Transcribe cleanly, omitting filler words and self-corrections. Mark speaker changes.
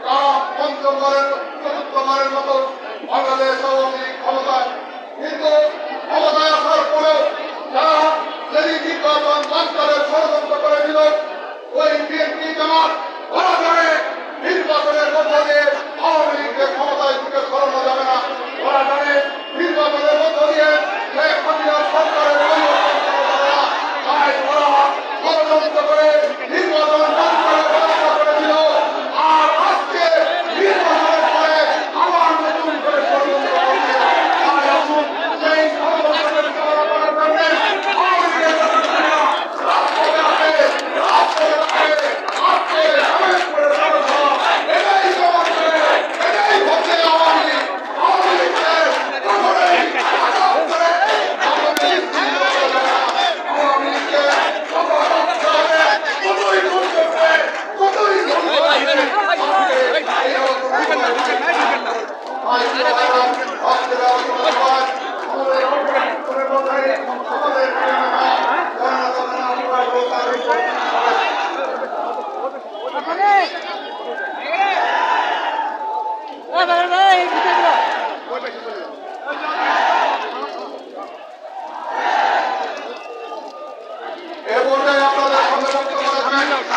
Speaker 1: তারা চতুর্থবারের মতো বাংলাদেশ আওয়ামী লীগ ক্ষমতায়, কিন্তু ক্ষমতায় আসার পরেও যারা যেদিন নির্বাচন বাঞ্চালের ষড়যন্ত্র করে দিল, ওই বিএনপি জামাত ওরা জানে